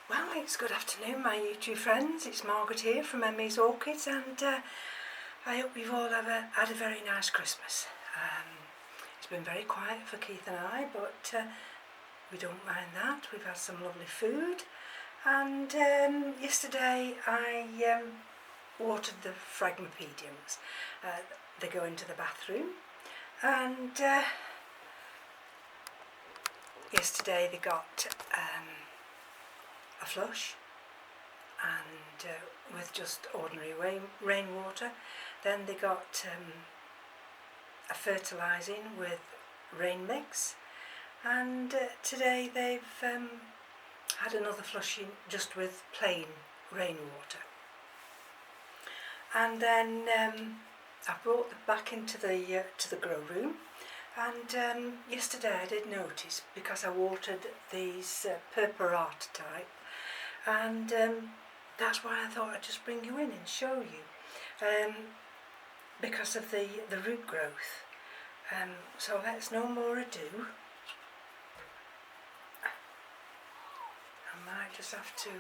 Well, it's good afternoon, my YouTube friends. It's Margaret here from Emmy's Orchids, and I hope you've all had a very nice Christmas. It's been very quiet for Keith and I, but we don't mind that. We've had some lovely food, and yesterday I watered the phragmipediums. They go into the bathroom, and yesterday they got a flush, and with just ordinary rainwater. Then they got a fertilising with rain mix, and today they've had another flushing just with plain rainwater. And then I brought them back into the to the grow room, and yesterday I did notice, because I watered these purpurata type, and that's why I thought I'd just bring you in and show you, because of the root growth. So let's no more ado. I might just have to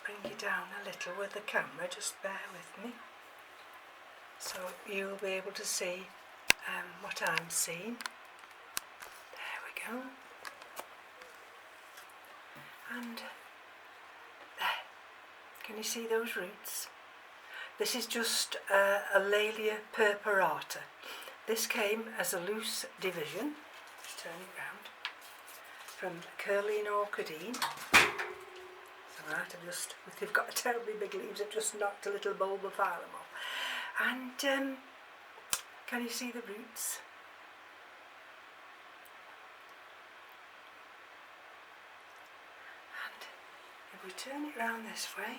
bring you down a little with the camera, just bear with me, so you'll be able to see what I'm seeing. There we go. And there, can you see those roots? This is just a Laelia purpurata. This came as a loose division, just turn it round, from Curline Orchidine. It's alright, they've got terribly big leaves, I've just knocked a little bulbophyllum off. And can you see the roots? If we turn it round this way,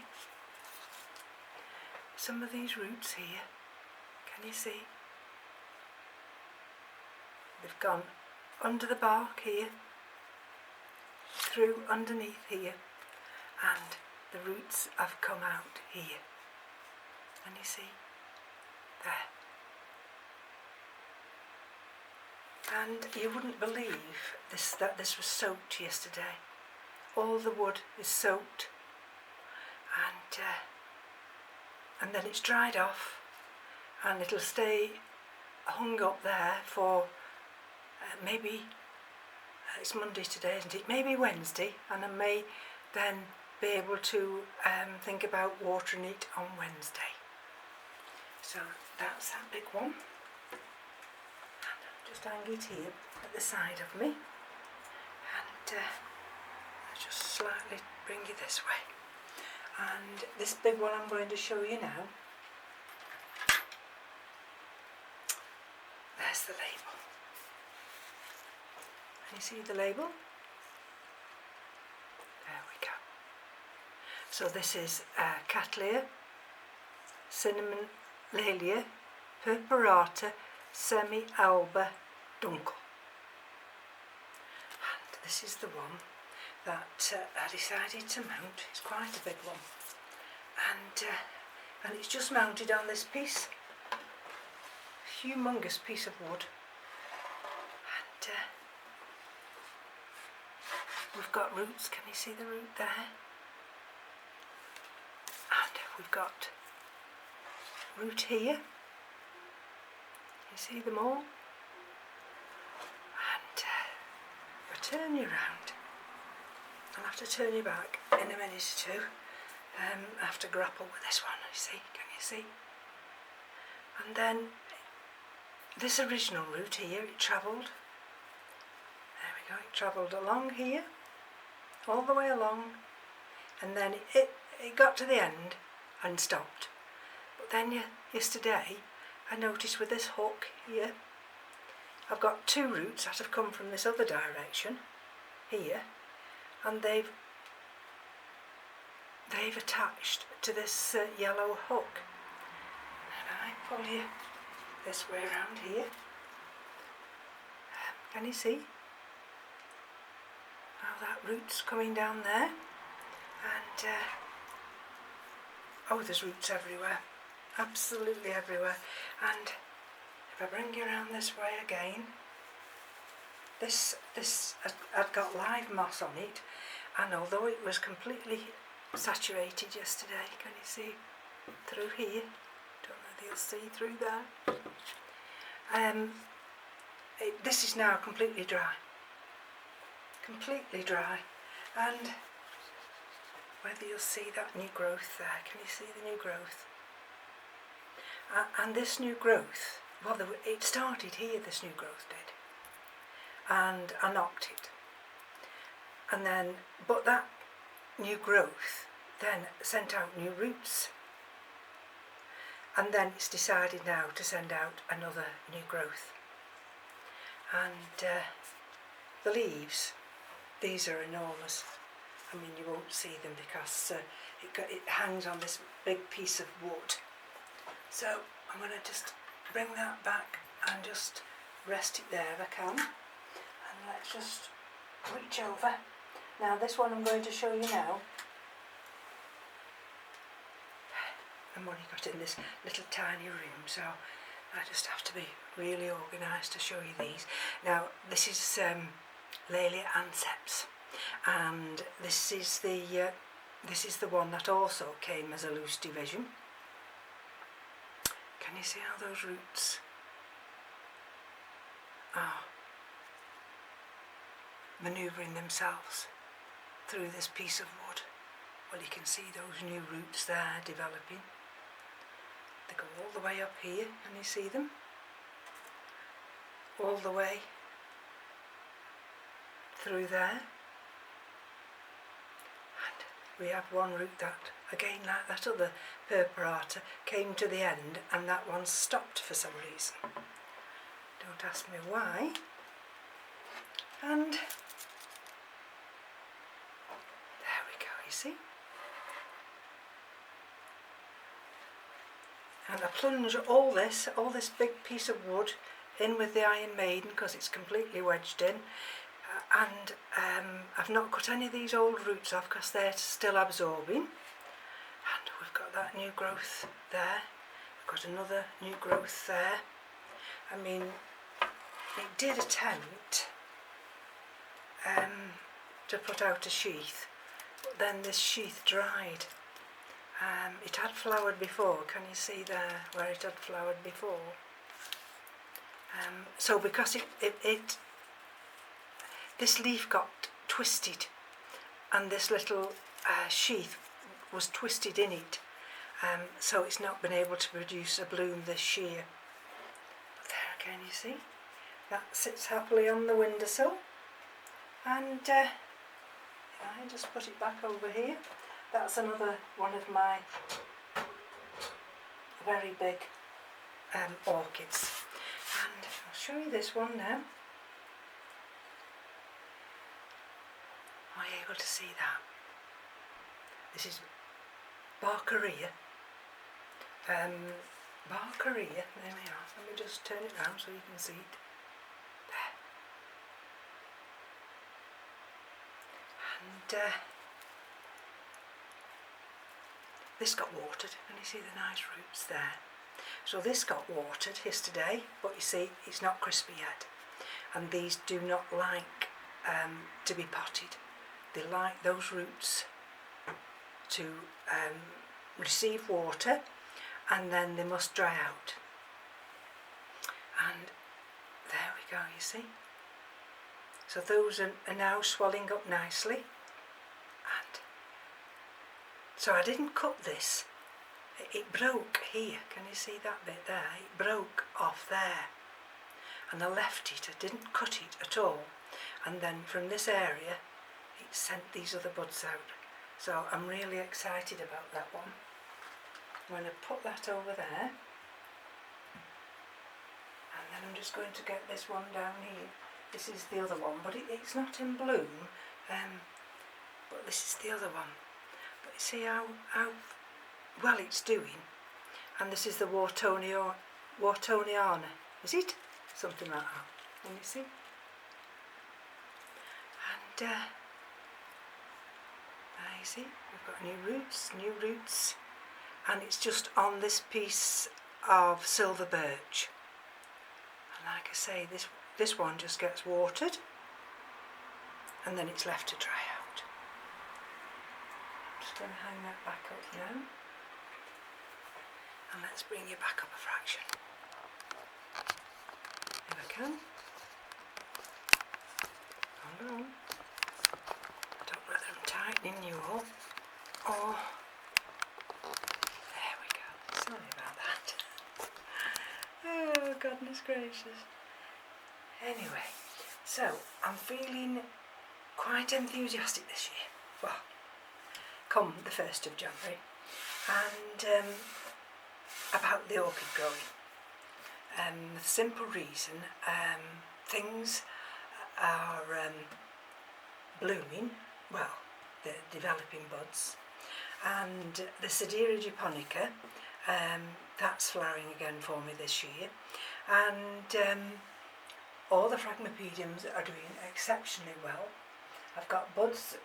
some of these roots here, can you see? They've gone under the bark here, through underneath here, and the roots have come out here. And you see? There. And you wouldn't believe that this was soaked yesterday. All the wood is soaked, and then it's dried off, and it'll stay hung up there for maybe, it's Monday today, isn't it? Maybe Wednesday, and I may then be able to think about watering it on Wednesday. So that's that big one. And I'll just hang it here at the side of me, and I'll just slightly bring you this way. And this big one I'm going to show you now. There's the label. Can you see the label? There we go. So this is Cattleya, Cinnamon Laelia, Purpurata, Semi-alba Dunkel. And this is the one that I decided to mount. It's quite a big one, and it's just mounted on this piece, humongous piece of wood, and we've got roots. Can you see the root there? And we've got root here. You see them all? And if I turn you round, I'll have to turn you back in a minute or two. I have to grapple with this one, you see, can you see? And then this original route here, it travelled, there we go, it travelled along here, all the way along, and then it got to the end and stopped. But then yesterday I noticed with this hook here, I've got two roots that have come from this other direction here, and they've attached to this yellow hook. And I pull you this way around here. Can you see how that root's coming down there? And oh, there's roots everywhere, absolutely everywhere. And if I bring you around this way again, this had got live moss on it, And although it was completely saturated yesterday, can you see through here? Don't know if you'll see through there. This is now completely dry. Completely dry. And whether you'll see that new growth there, can you see the new growth? And this new growth, well, it started here, this new growth did. And I knocked it. And then, but that new growth then sent out new roots. And then it's decided now to send out another new growth. And the leaves, these are enormous. I mean, you won't see them because it hangs on this big piece of wood. So I'm going to just bring that back and just rest it there if I can. And let's just reach over. Now this one I'm going to show you now. I've only got in this little tiny room, so I just have to be really organised to show you these. Now this is Laelia anceps, and this is the one that also came as a loose division. Can you see how those roots are manoeuvring themselves through this piece of wood? Well, you can see those new roots there developing. They go all the way up here, and you see them? All the way through there. And we have one root that, again like that other purpurata, came to the end, and that one stopped for some reason. Don't ask me why. And there we go, you see? And I plunge all this big piece of wood in with the Iron Maiden because it's completely wedged in, and I've not cut any of these old roots off because they're still absorbing. And we've got that new growth there, we've got another new growth there. I mean, it did attempt to put out a sheath, but then this sheath dried. It had flowered before, can you see there where it had flowered before? So because this leaf got twisted, and this little sheath was twisted in it, so it's not been able to produce a bloom this year. But there again, you see, that sits happily on the windowsill, and I just put it back over here. That's another one of my very big orchids. And I'll show you this one now. Are you able to see that? This is Barkeria. Barkeria, there we are. Let me just turn it round so you can see it. There. And this got watered, and you see the nice roots there. So this got watered yesterday, but you see it's not crispy yet. And these do not like to be potted. They like those roots to receive water, and then they must dry out. And there we go, you see. So those are now swelling up nicely. And so I didn't cut this. It broke here. Can you see that bit there? It broke off there. And I left it. I didn't cut it at all. And then from this area, it sent these other buds out. So I'm really excited about that one. I'm going to put that over there. And then I'm just going to get this one down here. This is the other one, but it's not in bloom. But this is the other one. But you see how well it's doing. And this is the Whartoniana, is it? Something like that. Can you see? And there you see, we've got new roots, and it's just on this piece of silver birch. And like I say, this one just gets watered, and then it's left to dry out. just going to hang that back up now. And let's bring you back up a fraction. If I can. Hold on. I don't know whether I'm tightening you up or... There we go. Sorry about that. Oh, goodness gracious. Anyway, so I'm feeling quite enthusiastic this year. Well, come the 1st of January. And about the orchid growing. The simple reason things are blooming, well, they're developing buds, and the Sedera japonica, that's flowering again for me this year, and all the Phragmipediums are doing exceptionally well. I've got buds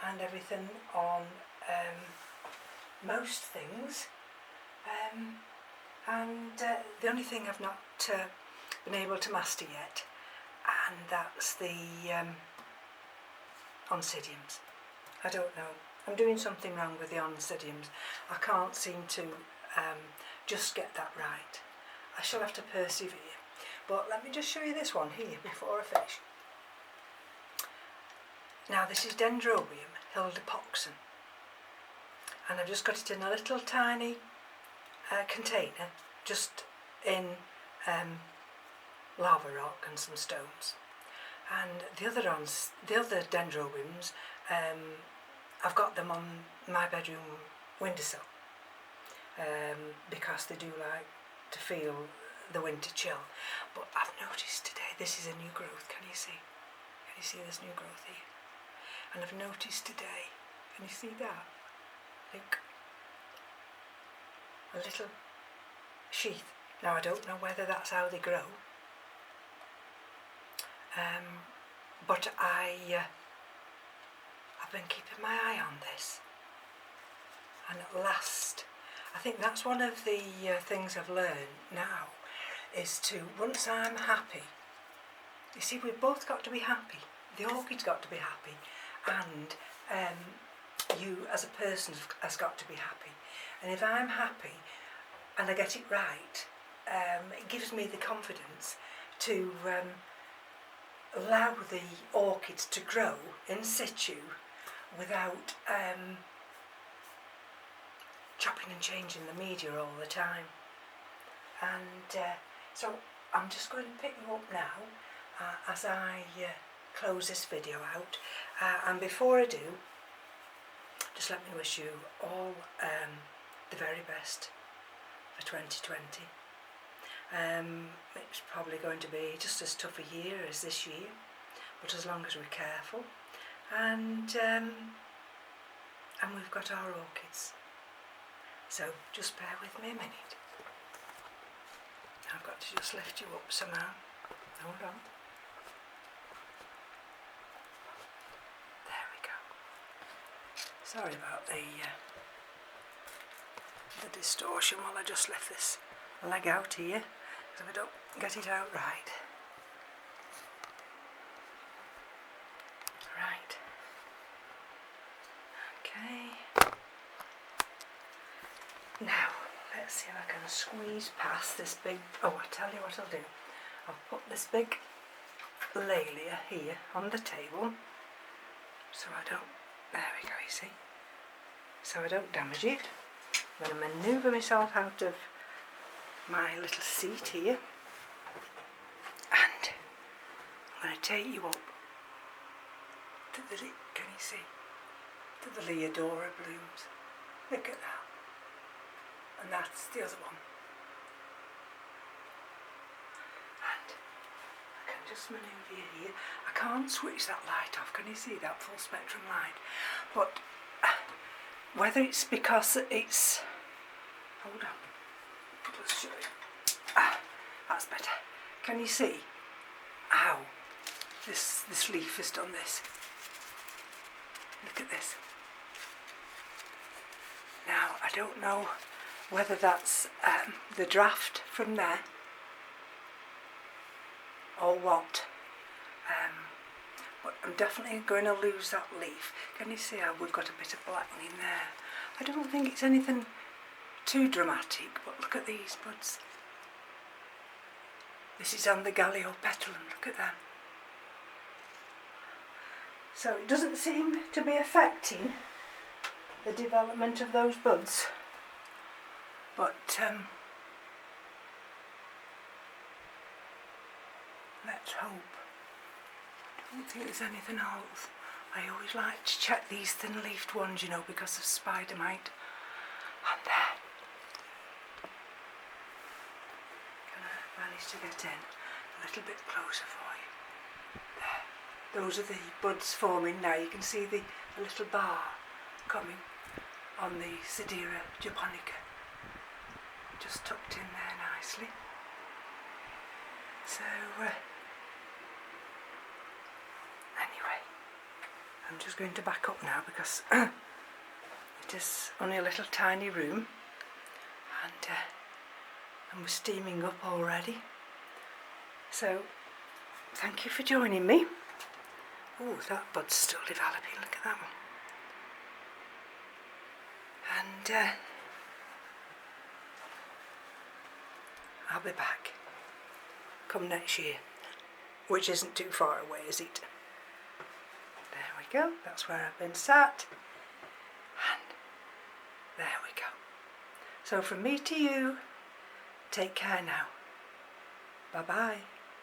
and everything on most things, and the only thing I've not been able to master yet, and that's the oncidiums. I don't know, I'm doing something wrong with the oncidiums. I can't seem to just get that right. I shall have to persevere. But let me just show you this one here before I finish. Now this is Dendrobium hildepoxen, and I've just got it in a little tiny container, just in lava rock and some stones. And the other dendrobiums, I've got them on my bedroom windowsill, because they do like to feel the winter chill. But I've noticed today, this is a new growth. Can you see? Can you see this new growth here? And I've noticed today, can you see that? Look, a little sheath. Now I don't know whether that's how they grow, but I've been keeping my eye on this, and at last, I think that's one of the things I've learned now, is to, once I'm happy, you see, we've both got to be happy. The orchid's got to be happy, and you as a person has got to be happy. And if I'm happy and I get it right, it gives me the confidence to allow the orchids to grow in situ without chopping and changing the media all the time. And so I'm just going to pick you up now as I close this video out, and before I do, just let me wish you all the very best for 2020. It's probably going to be just as tough a year as this year, but as long as we're careful, and we've got our orchids. So just bear with me a minute. I've got to just lift you up somehow. Hold on. There we go. Sorry about the distortion while I just lift this leg out here, because if I don't get it out right. Right. Okay. Now, let's see if I can squeeze past this big... Oh, I'll tell you what I'll do. I'll put this big Laelia here on the table, so I don't... There we go, you see. So I don't damage it. I'm going to manoeuvre myself out of my little seat here, and I'm going to take you up to the... Can you see? To the Leodora blooms. Look at that. And that's the other one. And I can just manoeuvre you here. I can't switch that light off. Can you see that full spectrum light? But whether it's because it's... Hold on. Let's show you. That's better. Can you see how this leaf has done this? Look at this. Now, I don't know whether that's the draft from there or what, but I'm definitely going to lose that leaf. Can you see how we've got a bit of blackening there? I don't think it's anything too dramatic, but look at these buds. This is on the Galliopetalum, look at them. So it doesn't seem to be affecting the development of those buds, but let's hope. I don't think there's anything else. I always like to check these thin-leafed ones, you know, because of spider mite. And there. Can I manage to get in a little bit closer for you? There. Those are the buds forming now. You can see the little bar coming on the Sidera japonica. Just tucked in there nicely. So, anyway, I'm just going to back up now because it is only a little tiny room, and we're steaming up already. So, thank you for joining me. Oh, that bud's still developing, look at that one. And I'll be back come next year, which isn't too far away, is it? There we go, that's where I've been sat, and there we go. So from me to you, take care now. Bye bye.